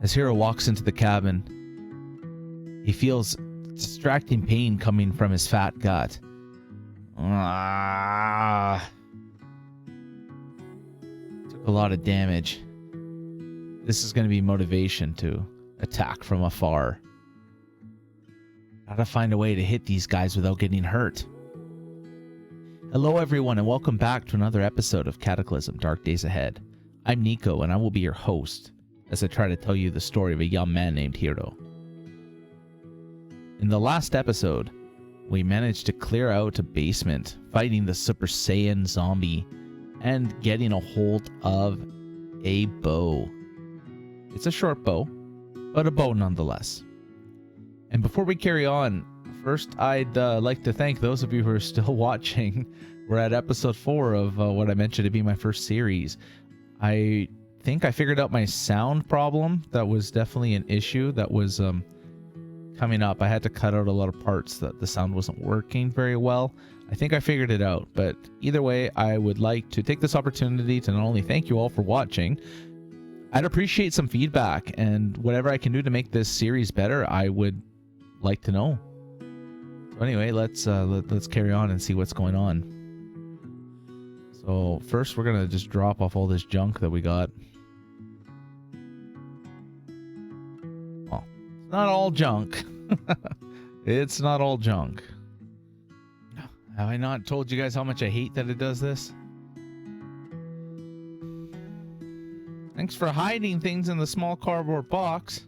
As Heero walks into the cabin, he feels distracting pain coming from his fat gut. Took a lot of damage. This is going to be motivation to attack from afar. Gotta find a way to hit these guys without getting hurt. Hello everyone and welcome back to another episode of Cataclysm Dark Days Ahead. I'm Niko and I will be your host as I try to tell you the story of a young man named Heero. In the last episode, we managed to clear out a basement, fighting the Super Saiyan zombie, and getting a hold of a bow. It's a short bow, but a bow nonetheless. And before we carry on, first I'd like to thank those of you who are still watching. We're at episode 4 of what I mentioned to be my first series. I think I figured out my sound problem. That was definitely an issue that was coming up. I had to cut out a lot of parts that the sound wasn't working very well. I think I figured it out, but either way, I would like to take this opportunity to not only thank you all for watching, I'd appreciate some feedback, and whatever I can do to make this series better, I would like to know. So anyway, let's carry on and see what's going on. So first, we're gonna just drop off all this junk that we got. Well, it's not all junk. It's not all junk. Have I not told you guys how much I hate that it does this? Thanks for hiding things in the small cardboard box.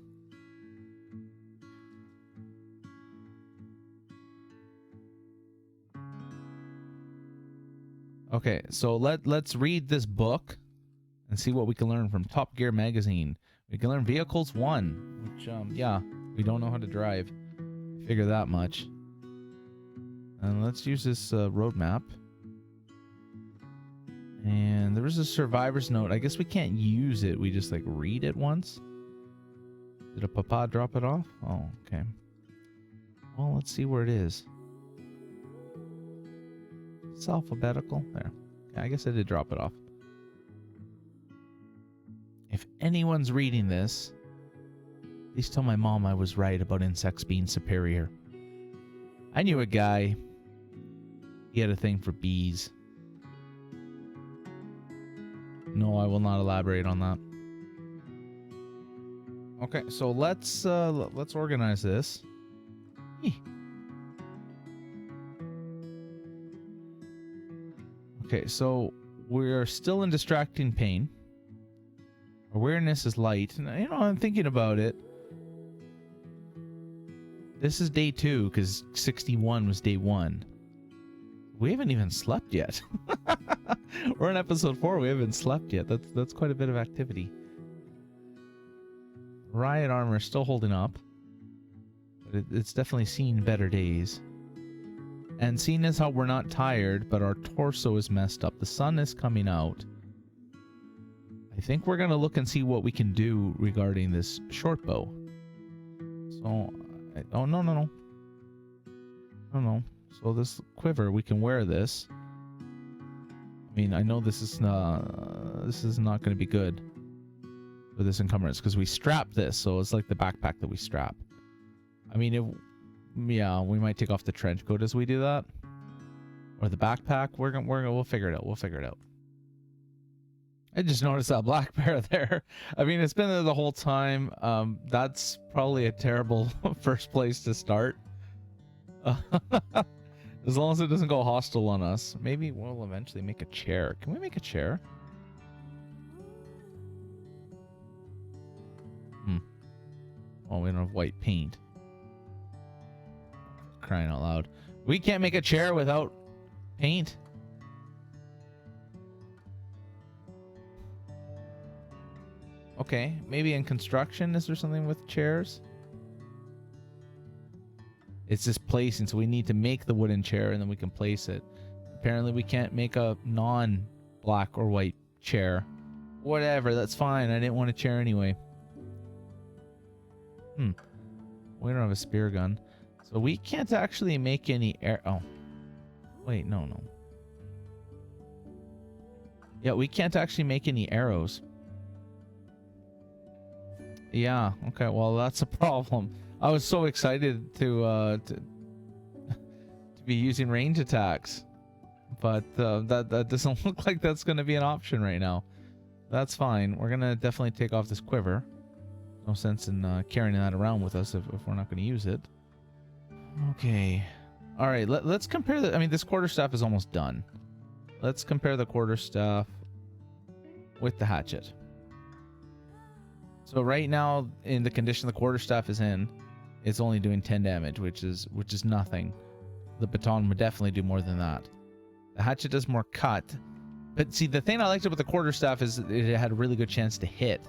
Okay, so let's read this book and see what we can learn from Top Gear magazine. We can learn Vehicles 1, which yeah, we don't know how to drive. Figure that much. And let's use this road map. And there was a survivor's note. I guess we can't use it. We just like read it once. Did a papa drop it off? Oh, okay. Well, let's see where it is. It's alphabetical. There. Yeah, I guess I did drop it off. If anyone's reading this, please tell my mom I was right about insects being superior. I knew a guy. He had a thing for bees. No, I will not elaborate on that. Okay, so let's organize this. Okay, so we're still in distracting pain. Awareness is light. And, you know, I'm thinking about it. This is day 2 because 61 was day 1. We haven't even slept yet. We're on episode 4. We haven't slept yet. That's quite a bit of activity. Riot armor is still holding up, but it's definitely seen better days. And seeing as how we're not tired, but our torso is messed up, the sun is coming out. I think we're gonna look and see what we can do regarding this short bow. So, oh no. So this quiver, we can wear this. I mean, I know this is not going to be good for this encumbrance because we strap this, so it's like the backpack that we strap. I mean, yeah, we might take off the trench coat as we do that, or the backpack. We'll figure it out. We'll figure it out. I just noticed that black bear there. I mean, it's been there the whole time. That's probably a terrible first place to start. As long as it doesn't go hostile on us. Maybe we'll eventually make a chair. Can we make a chair? Oh, we don't have white paint. Crying out loud. We can't make a chair without paint. Okay, maybe in construction, is there something with chairs? It's just placing, so we need to make the wooden chair and then we can place it. Apparently we can't make a non-black or white chair. Whatever, that's fine. I didn't want a chair anyway. We don't have a spear gun. So we can't actually make any oh. Wait, no. Yeah, we can't actually make any arrows. Yeah. Okay. Well, that's a problem. I was so excited to be using range attacks, but that doesn't look like that's going to be an option right now. That's fine. We're gonna definitely take off this quiver. No sense in carrying that around with us if we're not going to use it. Okay. All right. Let's compare the. I mean, this quarterstaff is almost done. Let's compare the quarterstaff with the hatchet. So right now, in the condition the quarterstaff is in, it's only doing 10 damage, which is nothing. The baton would definitely do more than that. The hatchet does more cut. But see, the thing I liked about the quarterstaff is it had a really good chance to hit.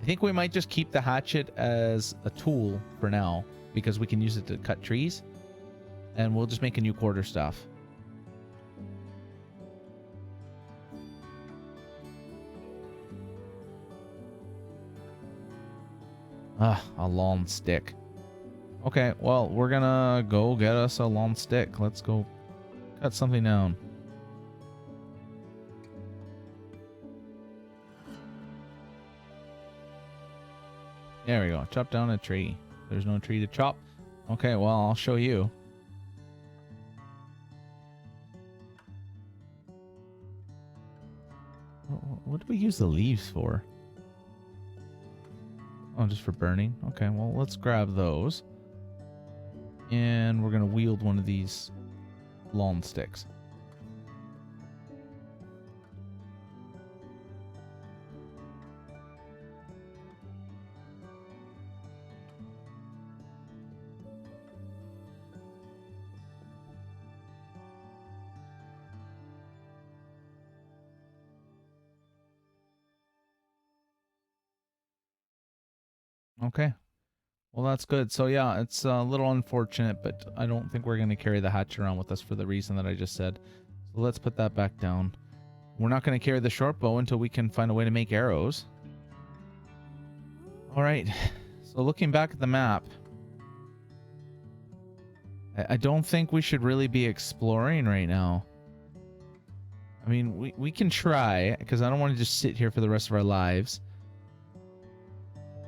I think we might just keep the hatchet as a tool for now, because we can use it to cut trees. And we'll just make a new quarterstaff. A long stick. Okay, well, we're gonna go get us a long stick. Let's go cut something down. There we go. Chop down a tree. There's no tree to chop. Okay, well, I'll show you. What do we use the leaves for? Oh, just for burning? Okay, well, let's grab those. And we're going to wield one of these lawn sticks. Okay. Well, that's good. So yeah, it's a little unfortunate, but I don't think we're going to carry the hatchet around with us for the reason that I just said. So let's put that back down. We're not going to carry the short bow until we can find a way to make arrows. All right. So looking back at the map, I don't think we should really be exploring right now. I mean, we can try, because I don't want to just sit here for the rest of our lives.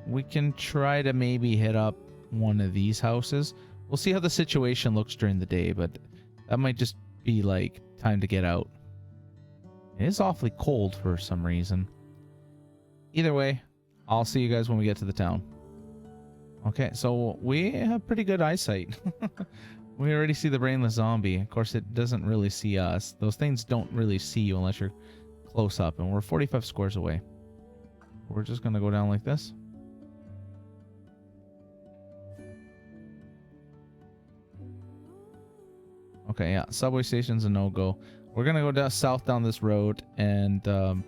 We can try to maybe hit up one of these houses. We'll see how the situation looks during the day, but that might just be like time to get out. It is awfully cold for some reason. Either way, I'll see you guys when we get to the town. Okay, so we have pretty good eyesight. We already see the brainless zombie. Of course, it doesn't really see us. Those things don't really see you unless you're close up, and we're 45 squares away. We're just gonna go down like this. Okay, yeah, subway station's a no-go. We're gonna go down south down this road, and we're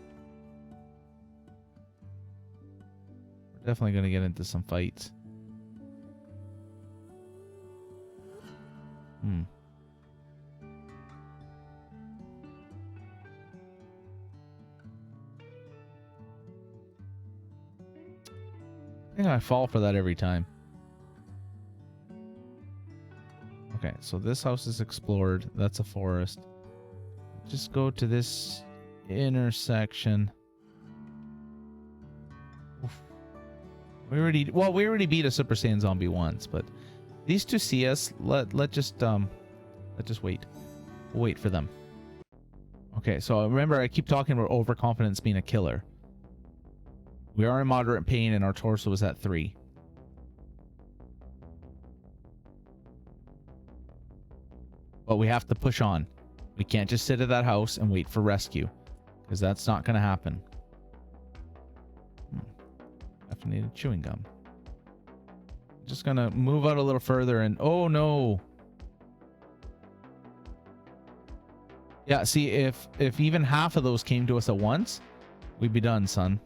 definitely gonna get into some fights. I think I fall for that every time. Okay, so this house is explored. That's a forest. Just go to this intersection. Oof. We already beat a Super Saiyan zombie once, but these two see us. Let's just wait. We'll wait for them. Okay, so remember I keep talking about overconfidence being a killer. We are in moderate pain and our torso is at 3. But we have to push on. We can't just sit at that house and wait for rescue, because that's not going to happen. Caffeinated chewing gum. Just going to move out a little further and... Oh, no. Yeah, see, if even half of those came to us at once, we'd be done, son.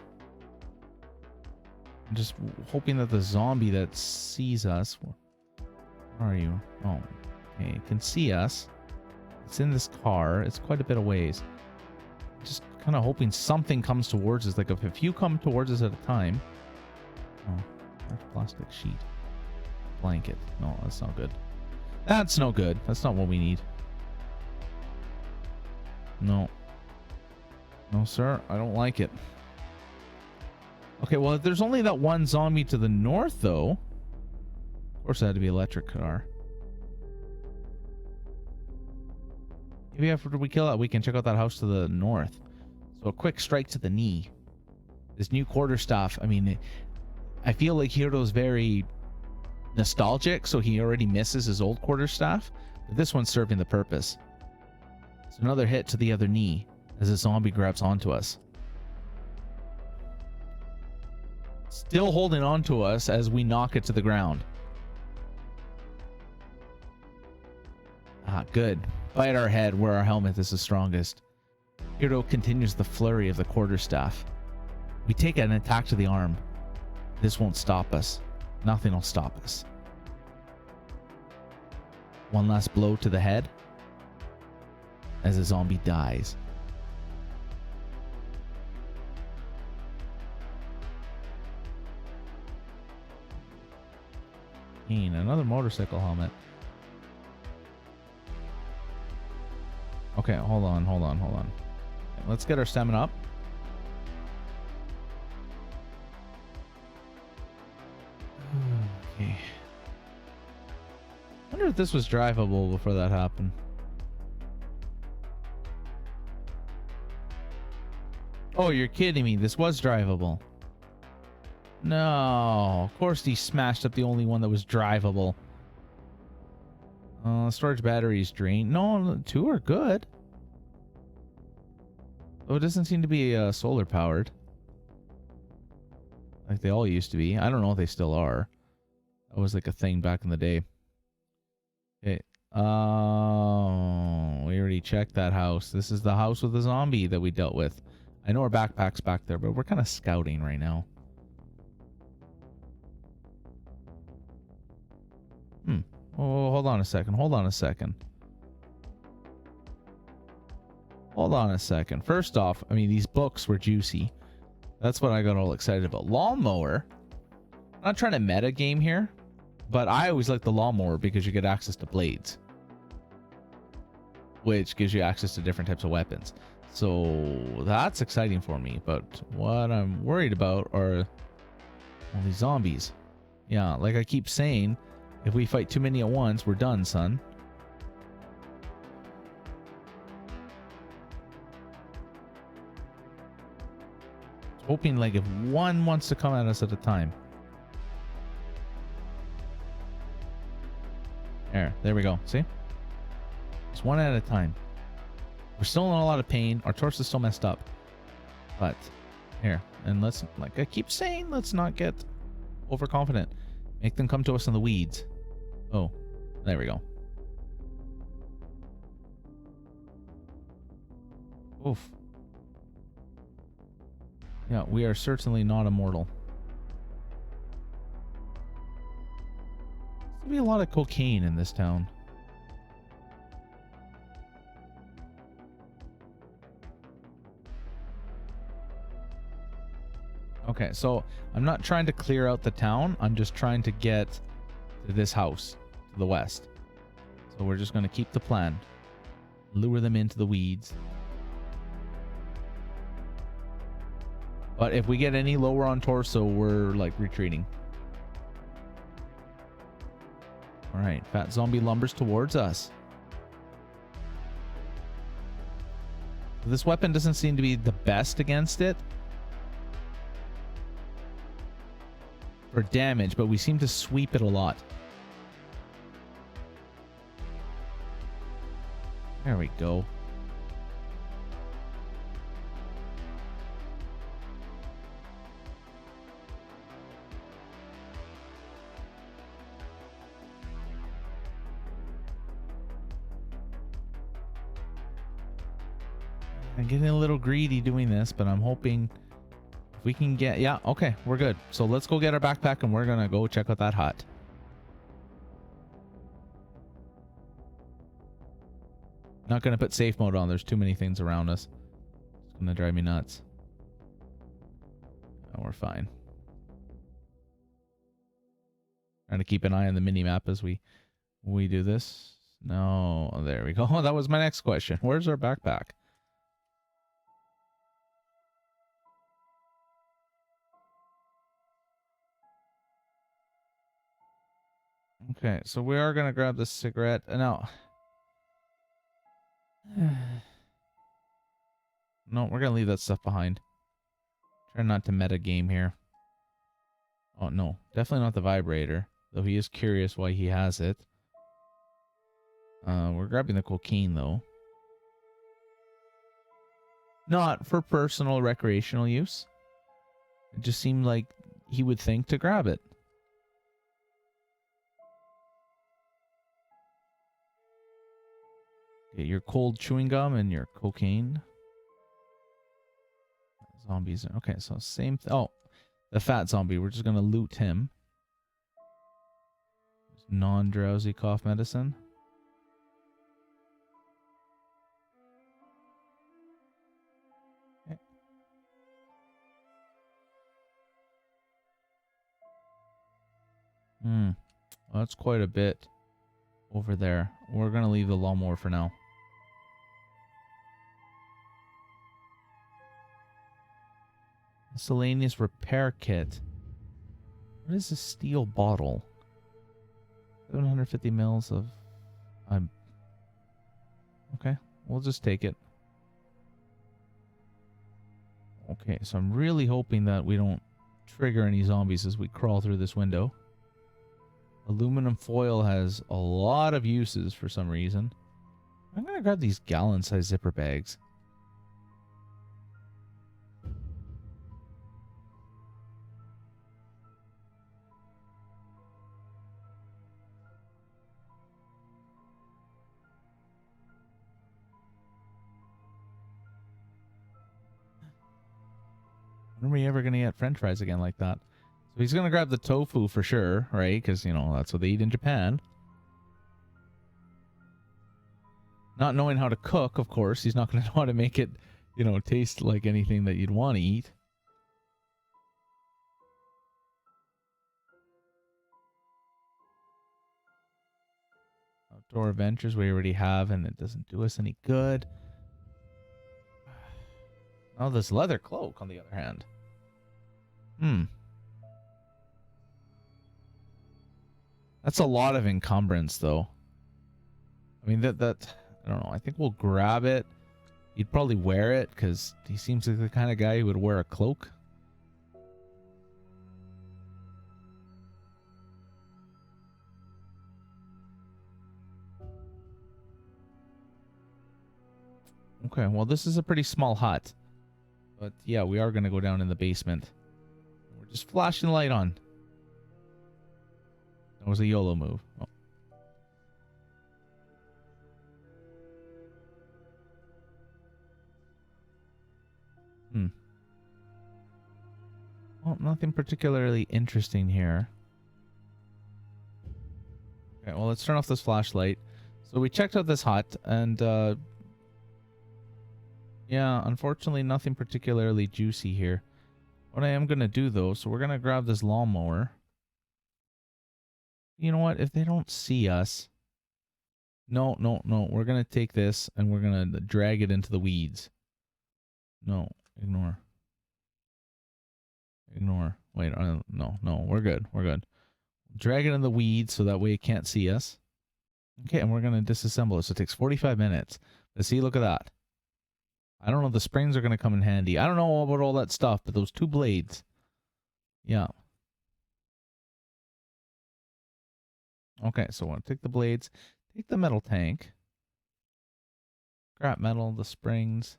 I'm just hoping that the zombie that sees us... Where are you? Oh, okay. It can see us. It's in this car. It's quite a bit of ways. Just kind of hoping something comes towards us. Like if a few come towards us at a time. Oh, there's a plastic sheet. Blanket. No, that's not good. That's no good. That's not what we need. No. No, sir. I don't like it. Okay, well, if there's only that one zombie to the north, though. Of course, it had to be electric car. Maybe after we kill that, we can check out that house to the north. So a quick strike to the knee. This new quarterstaff, I mean, I feel like Heero's very nostalgic, so he already misses his old quarterstaff. But this one's serving the purpose. It's another hit to the other knee as a zombie grabs onto us. Still holding on to us as we knock it to the ground. Ah, good. Bite our head where our helmet is the strongest. Heero continues the flurry of the quarterstaff. We take an attack to the arm. This won't stop us. Nothing will stop us. One last blow to the head as the zombie dies. Another motorcycle helmet. Okay, hold on. Let's get our stamina up. Okay. I wonder if this was drivable before that happened. Oh, you're kidding me. This was drivable. No, of course he smashed up the only one that was drivable. Storage batteries drained. No, 2 are good. Oh, it doesn't seem to be solar powered. Like they all used to be. I don't know if they still are. That was like a thing back in the day. Okay. We already checked that house. This is the house with the zombie that we dealt with. I know our backpack's back there, but we're kind of scouting right now. Oh, hold on a second. First off, I mean, these books were juicy. That's what I got all excited about. Lawnmower. I'm not trying to meta game here, but I always like the lawnmower because you get access to blades, which gives you access to different types of weapons. So that's exciting for me. But what I'm worried about are all these zombies. Yeah, like I keep saying, if we fight too many at once, we're done, son. Hoping like if one wants to come at us at a time. There we go. See? It's one at a time. We're still in a lot of pain. Our torso's still messed up. But here, and let's, like I keep saying, let's not get overconfident. Make them come to us in the weeds. Oh, there we go. Oof. Yeah, we are certainly not immortal. There's gonna be a lot of cocaine in this town. Okay, so I'm not trying to clear out the town. I'm just trying to get to this house to the west. So we're just going to keep the plan. Lure them into the weeds. But if we get any lower on torso, we're like retreating. All right, fat zombie lumbers towards us. This weapon doesn't seem to be the best against it for damage, but we seem to sweep it a lot. There we go. I'm getting a little greedy doing this, but I'm hoping if we can get... Yeah, okay, we're good. So let's go get our backpack and we're gonna go check out that hut. Not gonna put safe mode on. There's too many things around us. It's gonna drive me nuts. Oh, we're fine. Trying to keep an eye on the mini-map as we do this. No, there we go. Oh, that was my next question. Where's our backpack? Okay, so we are gonna grab this cigarette. No. No, we're gonna leave that stuff behind. Try not to meta game here. Oh no, definitely not the vibrator. Though he is curious why he has it. We're grabbing the cocaine though. Not for personal recreational use. It just seemed like he would think to grab it. Get your cold chewing gum and your cocaine. Zombies. Okay, so same. Oh, the fat zombie. We're just gonna loot him. Non-drowsy cough medicine. Okay. Well, that's quite a bit over there. We're gonna leave the lawnmower for now. Miscellaneous repair kit. What is a steel bottle? 750 mils of... Okay, we'll just take it. Okay, so I'm really hoping that we don't trigger any zombies as we crawl through this window. Aluminum foil has a lot of uses for some reason. I'm gonna grab these gallon-sized zipper bags. When are we ever gonna get French fries again like that? So he's gonna grab the tofu for sure, right? Because, you know, that's what they eat in Japan. Not knowing how to cook, of course. He's not gonna know how to make it, you know, taste like anything that you'd want to eat. Outdoor adventures we already have, and it doesn't do us any good. Oh, this leather cloak, on the other hand. That's a lot of encumbrance, though. I mean, that I don't know. I think we'll grab it. He'd probably wear it, because he seems like the kind of guy who would wear a cloak. Okay, well, this is a pretty small hut. But yeah, we are going to go down in the basement. We're just flashing the light on. That was a YOLO move. Oh. Well, nothing particularly interesting here. Okay, well, let's turn off this flashlight. So we checked out this hut, and yeah, unfortunately nothing particularly juicy here. What I am going to do, though, so we're going to grab this lawnmower. You know what? If they don't see us... No. We're going to take this, and we're going to drag it into the weeds. No, ignore. Wait, no, we're good. Drag it in the weeds so that way it can't see us. Okay, and we're going to disassemble it. So it takes 45 minutes. Let's see, look at that. I don't know, the springs are going to come in handy. I don't know about all that stuff, but those two blades. Yeah. Okay, so I want to take the blades, take the metal tank, scrap metal, the springs.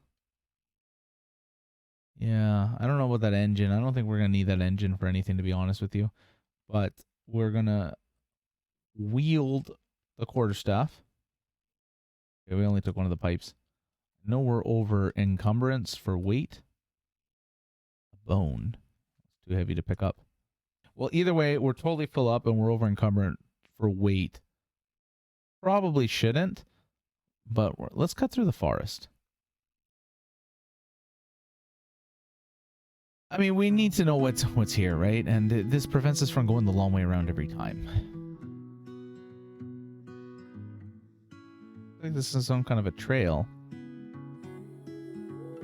Yeah, I don't know about that engine. I don't think we're going to need that engine for anything, to be honest with you. But we're going to wield the quarterstaff. Okay, we only took one of the pipes. No, we're over encumbrance for weight. A bone. It's too heavy to pick up. Well, either way, we're totally full up and we're over encumbrance for weight. Probably shouldn't, but let's cut through the forest. I mean, we need to know what's here, right? And this prevents us from going the long way around every time. I think this is some kind of a trail.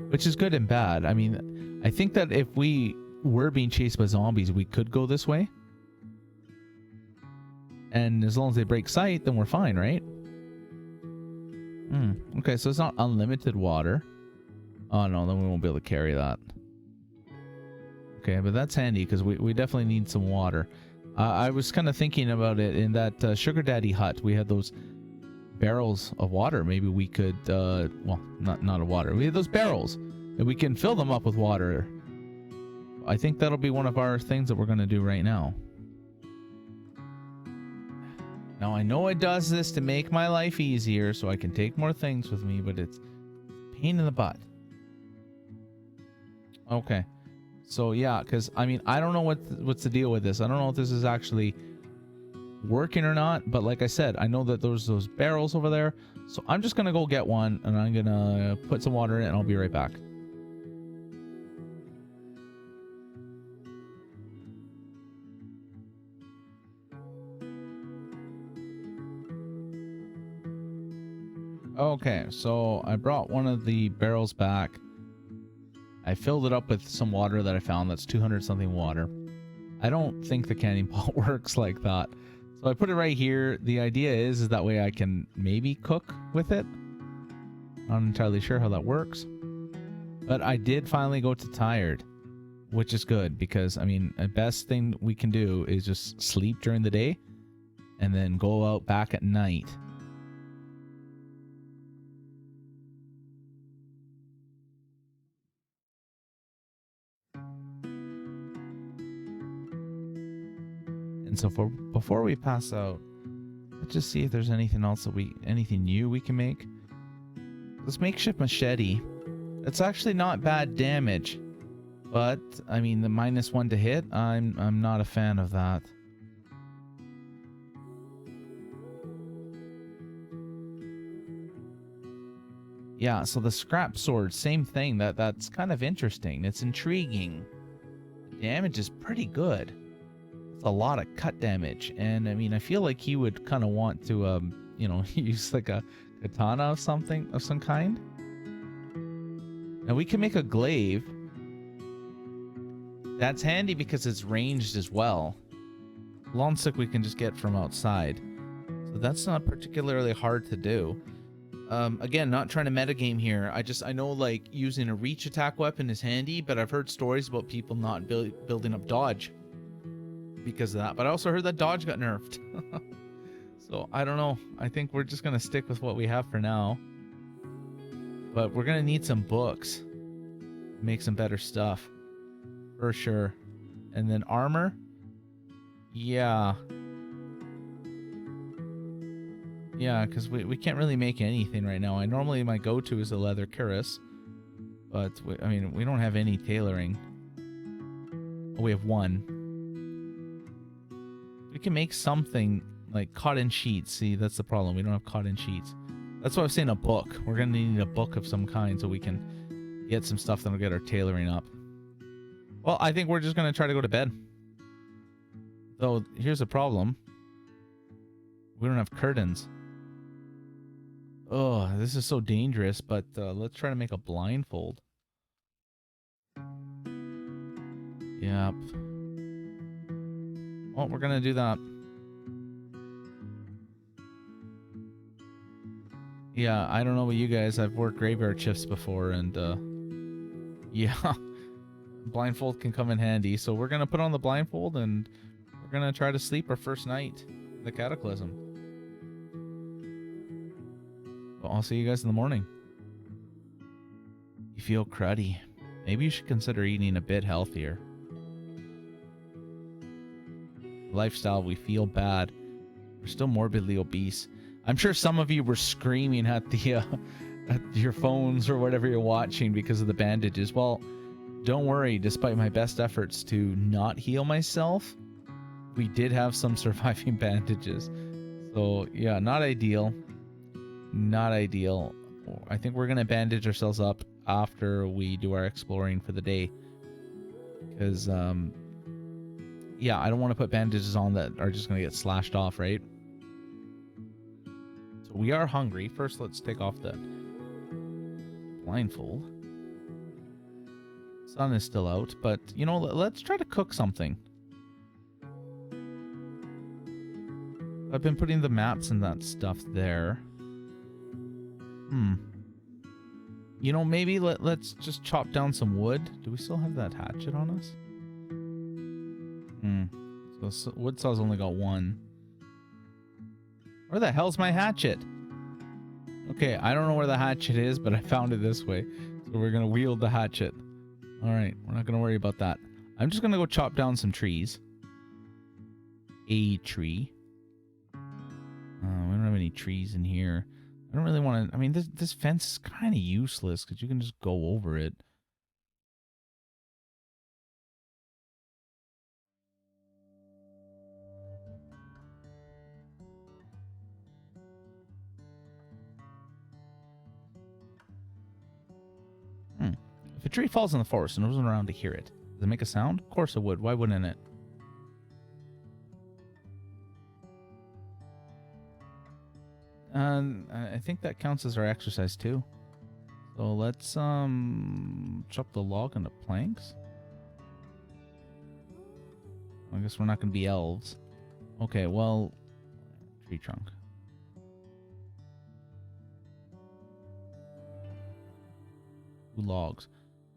Which is good and bad. I mean, I think that if we were being chased by zombies, we could go this way. And as long as they break sight, then we're fine, right? Okay, so it's not unlimited water. Oh no, then we won't be able to carry that. Okay, but that's handy because we definitely need some water. I was kind of thinking about it in that Sugar Daddy hut. We had those barrels of water. Maybe we could, well, not of water. We had those barrels, and we can fill them up with water. I think that'll be one of our things that we're going to do right now. Now, I know it does this to make my life easier so I can take more things with me, but it's a pain in the butt. Okay. So, yeah, because, I mean, I don't know what's the deal with this. I don't know if this is actually working or not, but like I said, I know that there's those barrels over there. So I'm just going to go get one, and I'm going to put some water in it, and I'll be right back. Okay, so I brought one of the barrels back. I filled it up with some water that I found. That's 200 something water. I don't think the canning pot works like that. So I put it right here. The idea is that way I can maybe cook with it. Not entirely sure how that works. But I did finally go to tired, which is good because, I mean, the best thing we can do is just sleep during the day and then go out back at night. And so before we pass out, let's just see if there's anything else that anything new we can make. This makeshift machete, it's actually not bad damage, but I mean the -1 to hit, I'm not a fan of that. Yeah, so the scrap sword, same thing. That's kind of interesting. It's intriguing. The damage is pretty good. A lot of cut damage, and I mean I feel like he would kind of want to you know, use like a katana of some kind. Now we can make a glaive. That's handy because it's ranged as well. Long stick we can just get from outside, so that's not particularly hard to do. Again, not trying to metagame here. I know like using a reach attack weapon is handy, but I've heard stories about people not building up dodge because of that. But I also heard that dodge got nerfed. So I don't know. I think we're just gonna stick with what we have for now. But we're gonna need some books. Make some better stuff. For sure. And then armor. Yeah. Yeah, because we can't really make anything right now. Normally my go-to is a leather cuirass. But, I mean, we don't have any tailoring. Oh, we have one. We can make something like cotton sheets. See, that's the problem. We don't have cotton sheets. That's why I was saying a book. We're going to need a book of some kind so we can get some stuff that'll get our tailoring up. Well, I think we're just going to try to go to bed. Though, here's the problem. We don't have curtains. Oh, this is so dangerous, but let's try to make a blindfold. Yep. Well, we're going to do that. Yeah, I don't know about you guys. I've worked graveyard shifts before, and yeah, blindfold can come in handy. So we're going to put on the blindfold, and we're going to try to sleep our first night in the Cataclysm. Well, I'll see you guys in the morning. You feel cruddy. Maybe you should consider eating a bit healthier. Lifestyle, we feel bad. We're still morbidly obese. I'm sure some of you were screaming at the at your phones or whatever you're watching because of the bandages. Well, don't worry. Despite my best efforts to not heal myself, we did have some surviving bandages. So yeah, not ideal. Not ideal. I think we're gonna bandage ourselves up after we do our exploring for the day, because yeah, I don't want to put bandages on that are just gonna get slashed off, right? So we are hungry. First, let's take off the blindfold. Sun is still out, but you know, let's try to cook something. I've been putting the maps and that stuff there. You know, maybe let's just chop down some wood. Do we still have that hatchet on us? So wood saw's only got one. Where the hell's my hatchet? Okay, I don't know where the hatchet is, but I found it this way. So we're going to wield the hatchet. Alright, we're not going to worry about that. I'm just going to go chop down some trees. A tree. We don't have any trees in here. I don't really want to... I mean, this fence is kind of useless because you can just go over it. If a tree falls in the forest and wasn't around to hear it, does it make a sound? Of course it would. Why wouldn't it? I think that counts as our exercise too. So let's chop the log into planks. I guess we're not going to be elves. Okay, well, tree trunk. Two logs.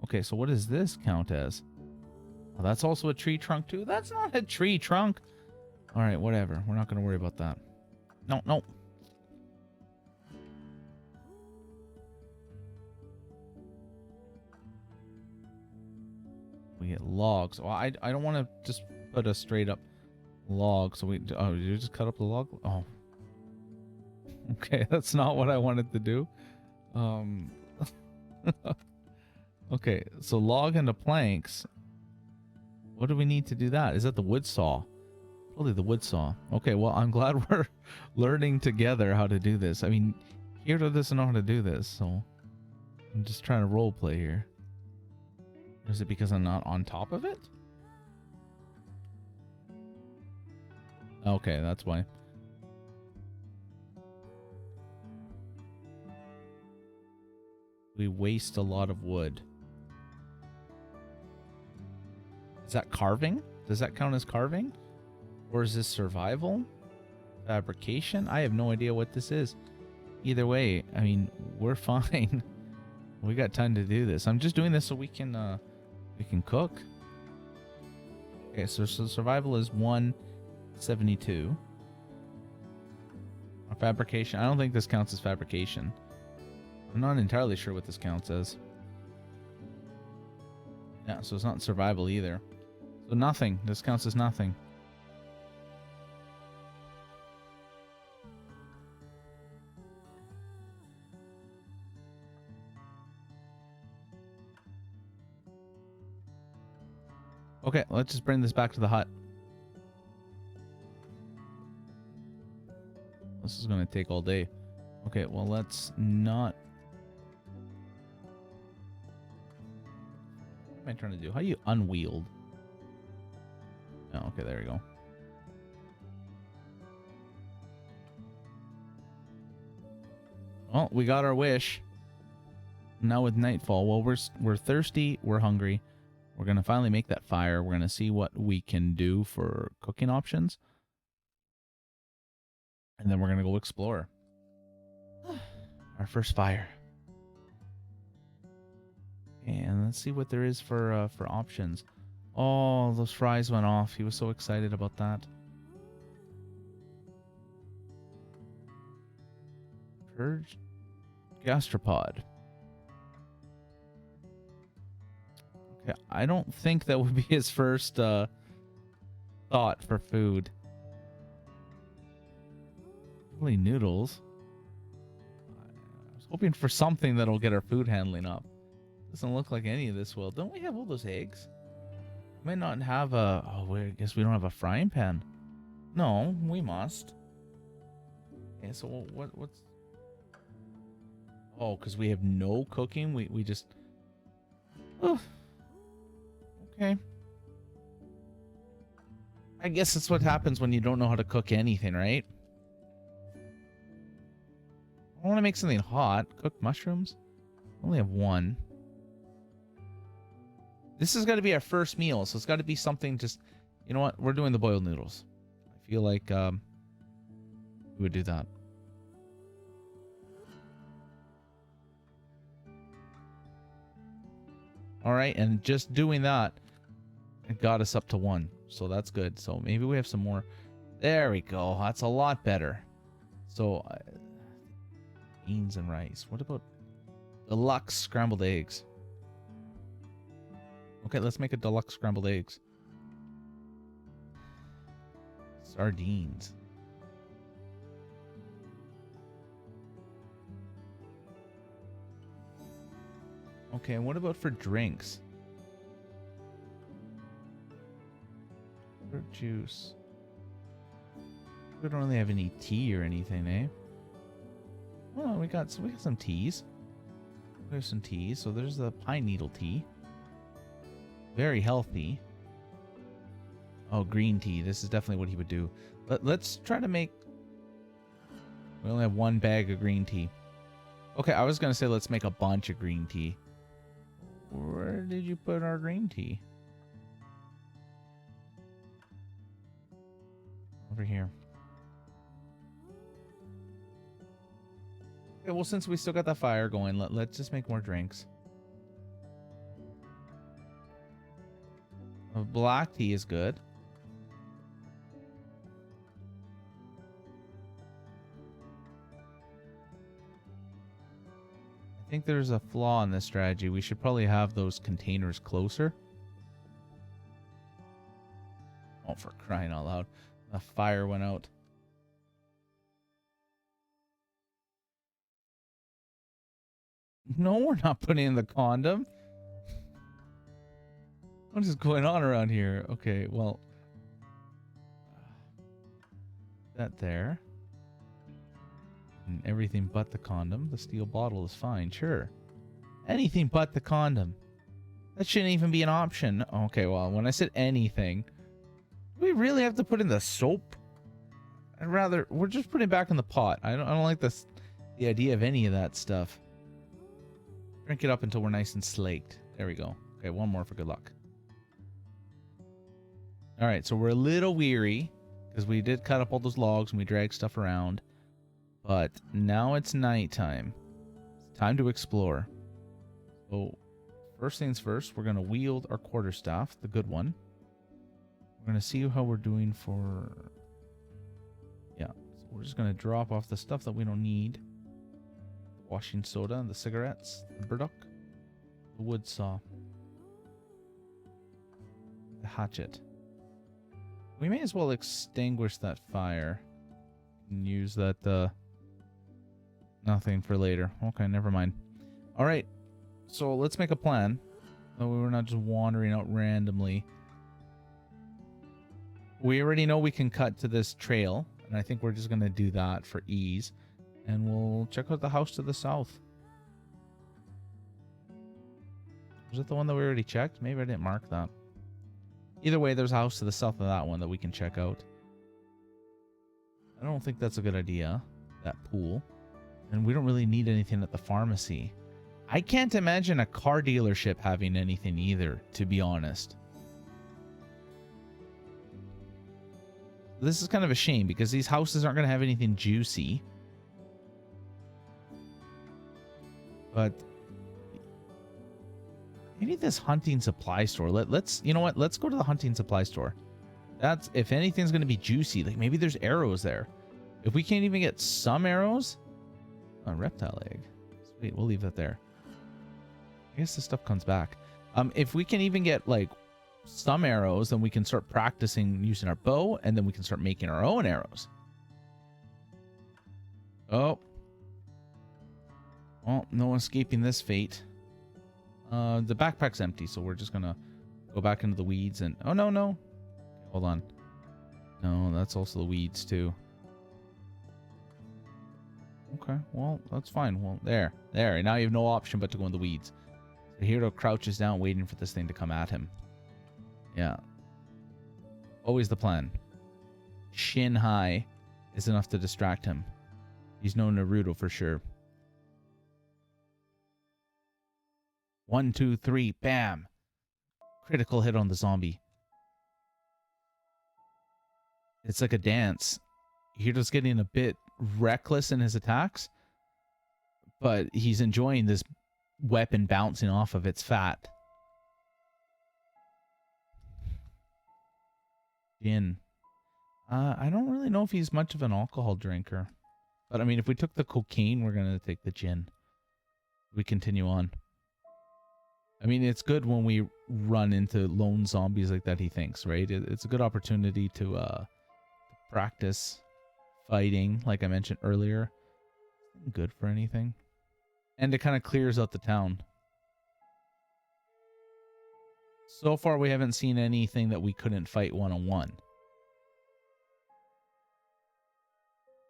Okay, so what does this count as? Oh, that's also a tree trunk too? That's not a tree trunk. All right, whatever. We're not going to worry about that. No. We get logs. Well, I don't want to just put a straight up log. So oh, did you just cut up the log? Oh. Okay, that's not what I wanted to do. Okay, so log into planks. What do we need to do that? Is that the wood saw? Probably the wood saw. Okay, well, I'm glad we're learning together how to do this. I mean, Heero doesn't know how to do this, so I'm just trying to role play here. Is it because I'm not on top of it? Okay, that's why. We waste a lot of wood. Is that carving? Does that count as carving? Or is this survival? Fabrication? I have no idea what this is. Either way, I mean, we're fine. We got time to do this. I'm just doing this so we can cook. Okay, so survival is 172. Our fabrication. I don't think this counts as fabrication. I'm not entirely sure what this counts as. Yeah, so it's not survival either. So nothing. This counts as nothing. Okay, let's just bring this back to the hut. This is going to take all day. Okay, well, let's not... What am I trying to do? How do you unwield? Oh, okay, there we go. Well, we got our wish. Now with nightfall, well, we're thirsty, we're hungry. We're going to finally make that fire. We're going to see what we can do for cooking options. And then we're going to go explore. Our first fire. And let's see what there is for options. Oh, those fries went off. He was so excited about that. Purge gastropod. Okay, I don't think that would be his first thought for food. Probably noodles. I was hoping for something that'll get our food handling up. Doesn't look like any of this will. Don't we have all those eggs? Might not have a... Oh, I guess we don't have a frying pan. No, we must. Okay, so what's... Oh, because we have no cooking? We just... Oh. Okay. I guess that's what happens when you don't know how to cook anything, right? I want to make something hot. Cook mushrooms? I only have one. This has got to be our first meal, so it's got to be something just... You know what? We're doing the boiled noodles. I feel like We would do that. All right, and just doing that, it got us up to 1. So that's good. So maybe we have some more. There we go. That's a lot better. So, beans and rice. What about deluxe scrambled eggs? Okay, let's make a deluxe scrambled eggs. Sardines. Okay, and what about for drinks? Fruit juice. We don't really have any tea or anything, eh? Oh, we got some teas. There's some teas. So there's the pine needle tea. Very healthy. Oh, green tea. This is definitely what he would do. Let's try to make... We only have 1 bag of green tea. Okay, I was going to say let's make a bunch of green tea. Where did you put our green tea? Over here. Okay, well, since we still got the fire going, let's just make more drinks. Black tea is good. I think there's a flaw in this strategy. We should probably have those containers closer. Oh, for crying out loud. The fire went out. No, we're not putting in the condom. What is going on around here? Okay, well. That there. And everything but the condom. The steel bottle is fine, sure. Anything but the condom. That shouldn't even be an option. Okay, well, when I said anything, do we really have to put in the soap? I'd rather... We're just putting it back in the pot. I don't like the idea of any of that stuff. Drink it up until we're nice and slaked. There we go. Okay, 1 more for good luck. Alright, so we're a little weary because we did cut up all those logs and we dragged stuff around. But now it's nighttime. It's time to explore. So, first things first, we're going to wield our quarterstaff, the good one. We're going to see how we're doing for... Yeah, so we're just going to drop off the stuff that we don't need. The washing soda, the cigarettes, the burdock, the wood saw, the hatchet. We may as well extinguish that fire and use that, nothing for later. Okay, never mind. Alright, so let's make a plan. So we're not just wandering out randomly. We already know we can cut to this trail, and I think we're just going to do that for ease. And we'll check out the house to the south. Was it the one that we already checked? Maybe I didn't mark that. Either way, there's a house to the south of that one that we can check out. I don't think that's a good idea, that pool. And we don't really need anything at the pharmacy. I can't imagine a car dealership having anything either, to be honest. This is kind of a shame because these houses aren't going to have anything juicy. But maybe this hunting supply store. Let's you know what? Let's go to the hunting supply store. That's if anything's going to be juicy. Like maybe there's arrows there. If we can't even get some arrows, a reptile egg. Sweet, we'll leave that there. I guess this stuff comes back. If we can even get like some arrows, then we can start practicing using our bow, and then we can start making our own arrows. Oh. Well, no escaping this fate. The backpack's empty, so we're just gonna go back into the weeds and... Oh, no, no. Okay, hold on. No, that's also the weeds, too. Okay, well, that's fine. Well, there. There. Now you have no option but to go in the weeds. So Heero crouches down, waiting for this thing to come at him. Yeah. Always the plan. Shin high is enough to distract him. He's no Naruto for sure. 1, 2, 3, bam! Critical hit on the zombie. It's like a dance. Hero's getting a bit reckless in his attacks, but he's enjoying this weapon bouncing off of its fat. Gin. I don't really know if he's much of an alcohol drinker. But I mean, if we took the cocaine, we're going to take the gin. We continue on. I mean, it's good when we run into lone zombies like that, he thinks, right? It's a good opportunity to practice fighting, like I mentioned earlier. Good for anything. And it kind of clears out the town. So far, we haven't seen anything that we couldn't fight one-on-one.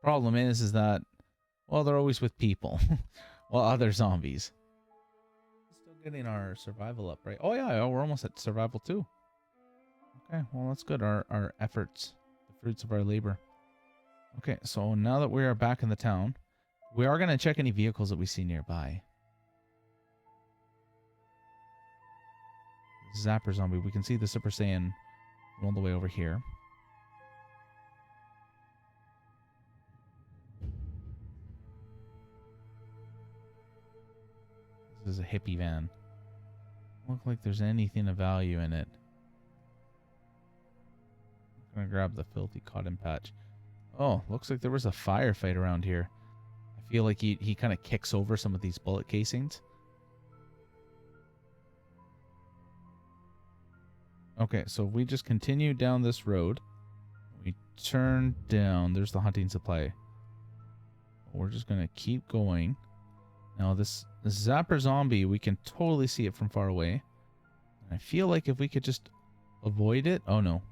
Problem is that, well, they're always with people. Well, other zombies. Still getting our survival up, right? Oh, yeah, we're almost at survival, too. Okay, well, that's good. Our efforts, the fruits of our labor. Okay, so now that we are back in the town, we are going to check any vehicles that we see nearby. Zapper zombie. We can see the Super Saiyan all the way over here. This is a hippie van. Doesn't look like there's anything of value in it. I'm gonna grab the filthy cotton patch. Oh, looks like there was a firefight around here. I feel like he kind of kicks over some of these bullet casings. Okay, so we just continue down this road. We turn down. There's the hunting supply. We're just gonna keep going. Now this Zapper zombie, we can totally see it from far away. I feel like if we could just avoid it. Oh no.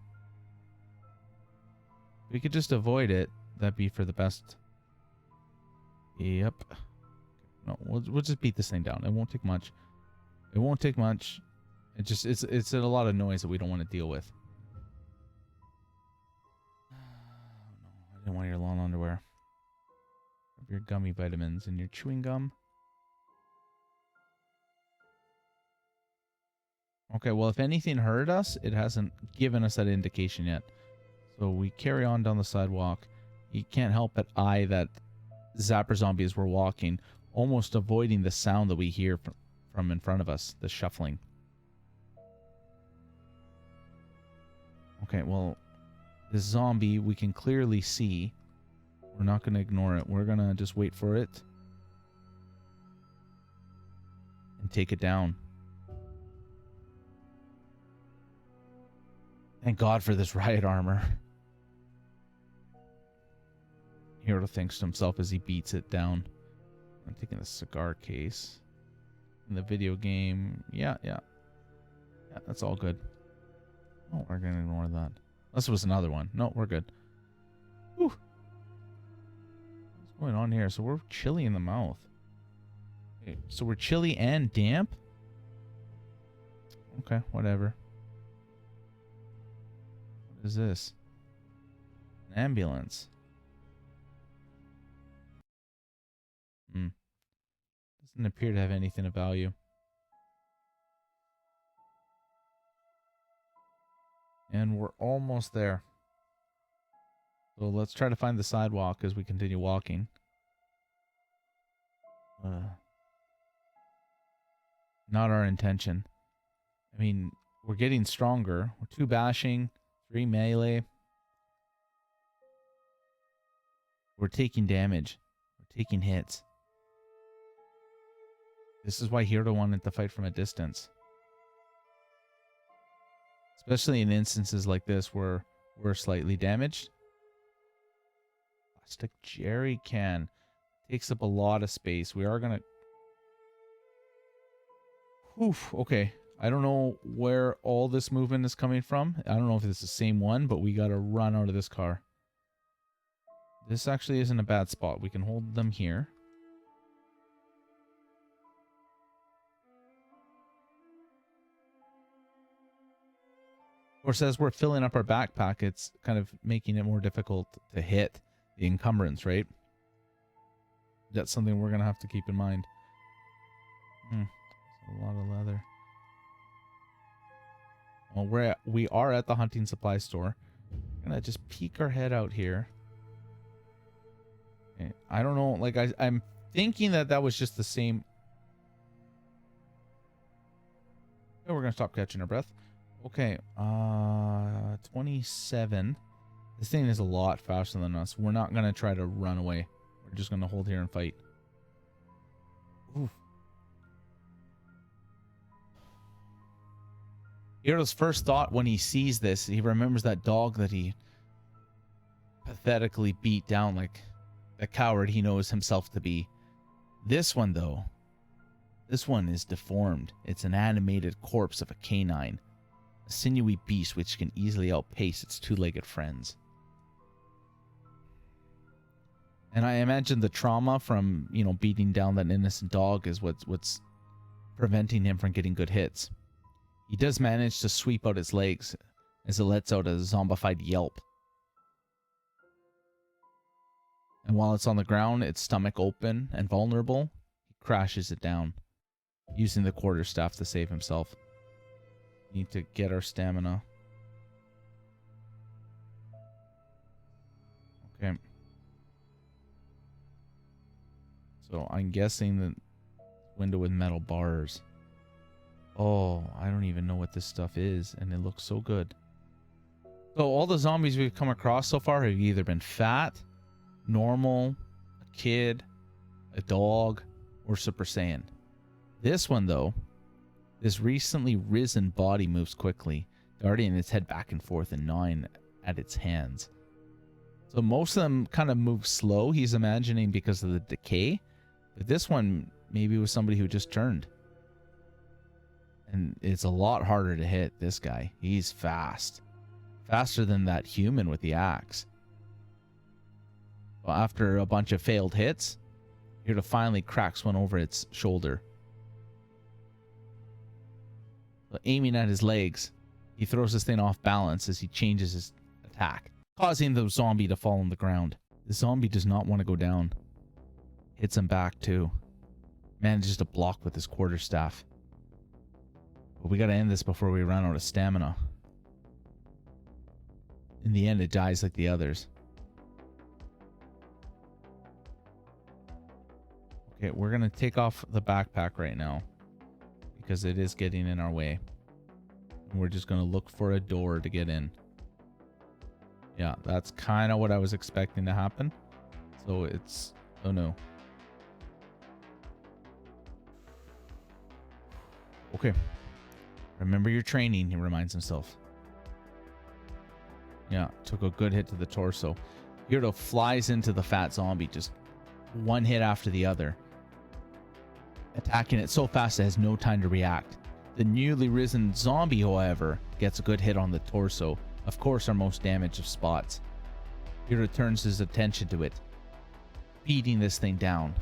If we could just avoid it, that'd be for the best. Yep. No, we'll just beat this thing down. It won't take much. It won't take much. It's a lot of noise that we don't want to deal with. Oh no, I didn't want your lawn underwear. Your gummy vitamins and your chewing gum. Okay, well, if anything hurt us, it hasn't given us that indication yet. So we carry on down the sidewalk. You can't help but eye that Zapper zombies were walking, almost avoiding the sound that we hear from in front of us, the shuffling. Okay, well, this zombie we can clearly see. We're not going to ignore it. We're going to just wait for it and take it down. Thank God for this riot armor. Heero thinks to himself as he beats it down. I'm taking the cigar case. In the video game. Yeah, that's all good. Oh, we're going to ignore that. Unless it was another one. No, we're good. Whew. What's going on here? So we're chilly in the mouth. Okay, so we're chilly and damp? Okay, whatever. What is this? An ambulance. Doesn't appear to have anything of value. And we're almost there. So let's try to find the sidewalk as we continue walking. Not our intention. I mean, we're getting stronger. We're 2 bashing, 3 melee. We're taking damage. We're taking hits. This is why Heero wanted to fight from a distance. Especially in instances like this where we're slightly damaged. Plastic jerry can. Takes up a lot of space. We are going to... Oof, okay. I don't know where all this movement is coming from. I don't know if it's the same one, but we got to run out of this car. This actually isn't a bad spot. We can hold them here. Of course, as we're filling up our backpack, it's kind of making it more difficult to hit the encumbrance, right? That's something we're going to have to keep in mind. A lot of leather. Well, we are at the hunting supply store. We're going to just peek our head out here. Okay, I don't know. Like I'm thinking that was just the same. Oh, we're gonna stop catching our breath. Okay, 27. This thing is a lot faster than us. We're not gonna try to run away. We're just gonna hold here and fight. Oof. Hero's first thought when he sees this, he remembers that dog that he pathetically beat down like the coward he knows himself to be. This one, though, this one is deformed. It's an animated corpse of a canine, a sinewy beast which can easily outpace its two-legged friends. And I imagine the trauma from, you know, beating down that innocent dog is what's preventing him from getting good hits. He does manage to sweep out its legs as it lets out a zombified yelp. And while it's on the ground, its stomach open and vulnerable, he crashes it down, using the quarterstaff to save himself. Need to get our stamina. Okay. So I'm guessing the window with metal bars. Oh, I don't even know what this stuff is, and it looks so good. So all the zombies we've come across so far have either been fat, normal, a kid, a dog, or Super Saiyan. This one, though, this recently risen body moves quickly, darting its head back and forth and gnawing at its hands. So most of them kind of move slow, he's imagining, because of the decay. But this one maybe was somebody who just turned. And it's a lot harder to hit this guy. He's fast. Faster than that human with the axe. Well, after a bunch of failed hits, Heero finally cracks one over its shoulder. But aiming at his legs, he throws this thing off balance as he changes his attack, causing the zombie to fall on the ground. The zombie does not want to go down. Hits him back too. Manages to block with his quarterstaff. But we gotta end this before we run out of stamina. In the end, it dies like the others. Okay, we're gonna take off the backpack right now, because it is getting in our way. And we're just gonna look for a door to get in. Yeah, that's kind of what I was expecting to happen. So it's... oh no. Okay. Remember your training, he reminds himself. Yeah, took a good hit to the torso. Heero flies into the fat zombie, just one hit after the other, attacking it so fast it has no time to react. The newly risen zombie, however, gets a good hit on the torso, of course our most damaged of spots. Heero turns his attention to it, beating this thing down.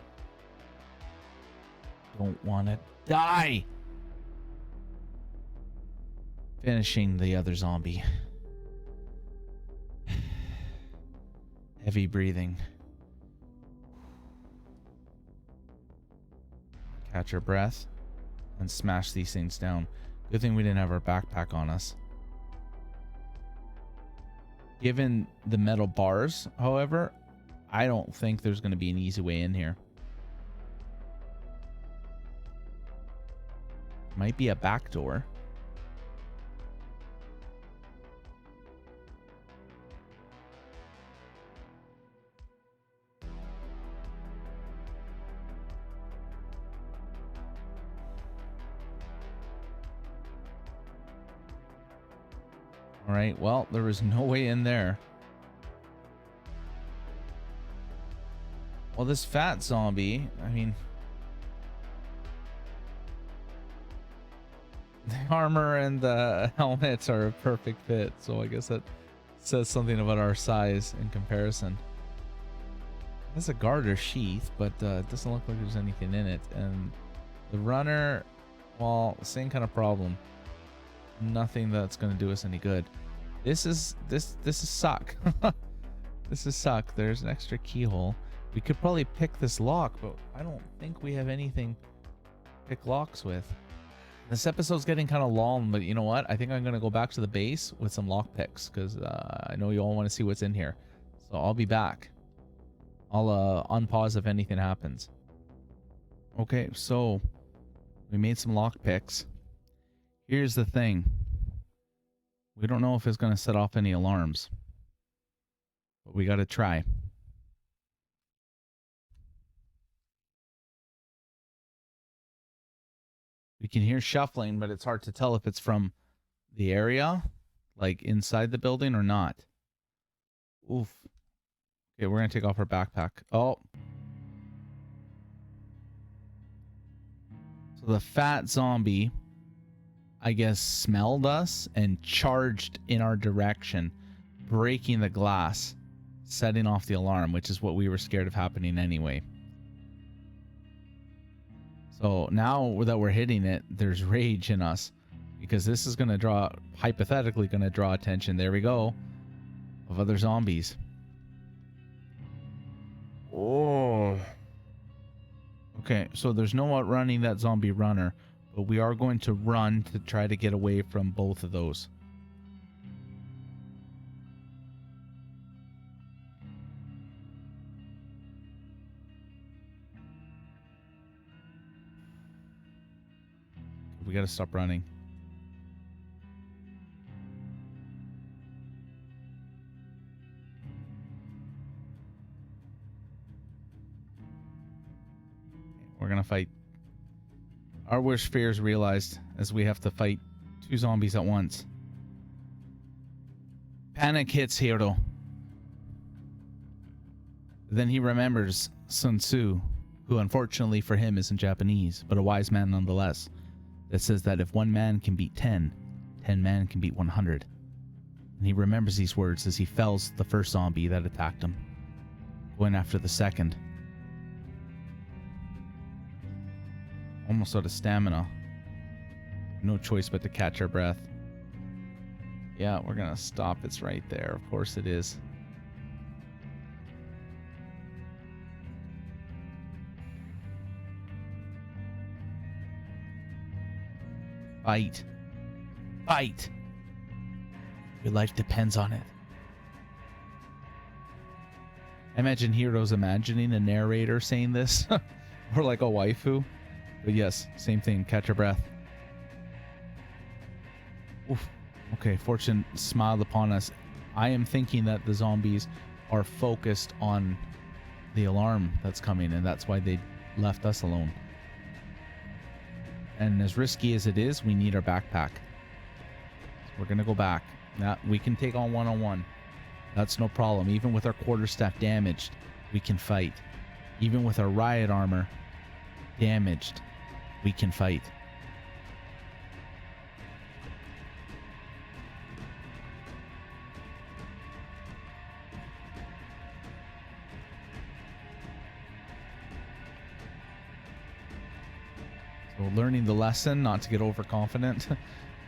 Don't want to die! Finishing the other zombie. Heavy breathing. Catch our breath and smash these things down. Good thing we didn't have our backpack on us. Given the metal bars, however, I don't think there's going to be an easy way in here. Might be a back door. Alright, well, there was no way in there. Well, this fat zombie, I mean... the armor and the helmets are a perfect fit, so I guess that says something about our size in comparison. There's a garter sheath, but it doesn't look like there's anything in it. And the runner, well, same kind of problem. Nothing that's going to do us any good. This is suck. This is suck. There's an extra keyhole. We could probably pick this lock, but I don't think we have anything to pick locks with. This episode's getting kind of long, but you know what? I think I'm going to go back to the base with some lock picks, because I know you all want to see what's in here. So I'll be back. I'll unpause if anything happens. Okay, so we made some lockpicks. Here's the thing. We don't know if it's going to set off any alarms. But we got to try. We can hear shuffling, but it's hard to tell if it's from the area, like inside the building or not. Oof. Okay, we're going to take off our backpack. Oh. So the fat zombie, I guess, smelled us and charged in our direction, breaking the glass, setting off the alarm, which is what we were scared of happening anyway. So now that we're hitting it, there's rage in us because this is going to draw, hypothetically going to draw attention. There we go. Of other zombies. Oh. Okay, so there's no outrunning that zombie runner, but we are going to run to try to get away from both of those. We gotta stop running. We're gonna fight. Our worst fears realized as we have to fight 2 zombies at once. Panic hits Heero. Then he remembers Sun Tzu, who unfortunately for him isn't Japanese, but a wise man nonetheless, that says that if 1 man can beat 10, 10 men can beat 100. And he remembers these words as he fells the first zombie that attacked him, going after the second. Almost out of stamina. No choice but to catch our breath. Yeah, we're gonna stop. It's right there. Of course it is. Fight. Fight. Your life depends on it. I imagine Hero's imagining a narrator saying this. Or like a waifu. But yes, same thing. Catch your breath. Oof. Okay, fortune smiled upon us. I am thinking that the zombies are focused on the alarm that's coming, and that's why they left us alone. And as risky as it is, we need our backpack. So we're gonna go back. Now we can take on one-on-one. That's no problem. Even with our quarterstaff damaged, we can fight. Even with our riot armor damaged, we can fight. So learning the lesson, not to get overconfident.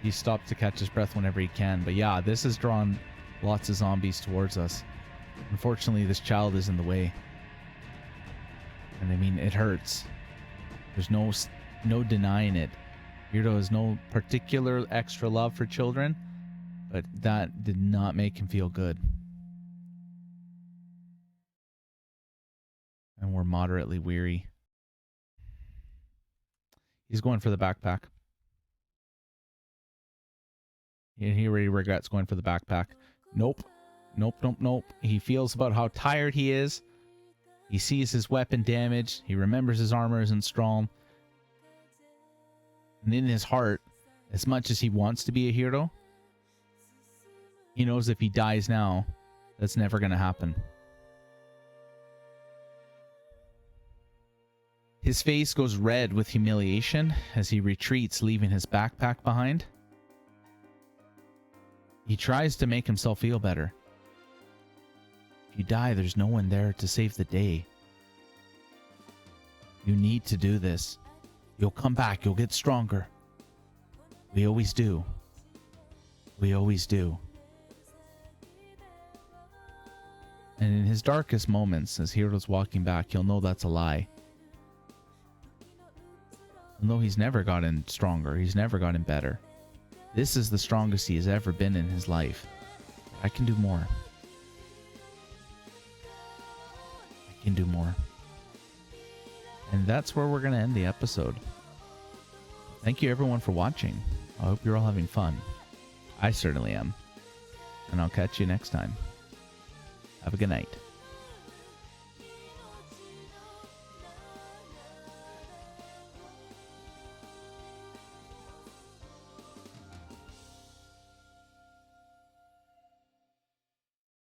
He stopped to catch his breath whenever he can. But yeah, this has drawn lots of zombies towards us. Unfortunately, this child is in the way. And I mean, it hurts. There's no denying it. Heero has no particular extra love for children, but that did not make him feel good. And we're moderately weary. He's going for the backpack. He already regrets going for the backpack. Nope. Nope, nope, nope. He feels about how tired he is. He sees his weapon damaged. He remembers his armor isn't strong. And in his heart, as much as he wants to be a hero, he knows if he dies now, that's never going to happen. His face goes red with humiliation as he retreats, leaving his backpack behind. He tries to make himself feel better. If you die, there's no one there to save the day. You need to do this. You'll come back. You'll get stronger. We always do. We always do. And in his darkest moments, as Heero's walking back, he'll know that's a lie. And though he's never gotten stronger, he's never gotten better. This is the strongest he has ever been in his life. I can do more. I can do more. And that's where we're going to end the episode. Thank you everyone for watching. I hope you're all having fun. I certainly am. And I'll catch you next time. Have a good night.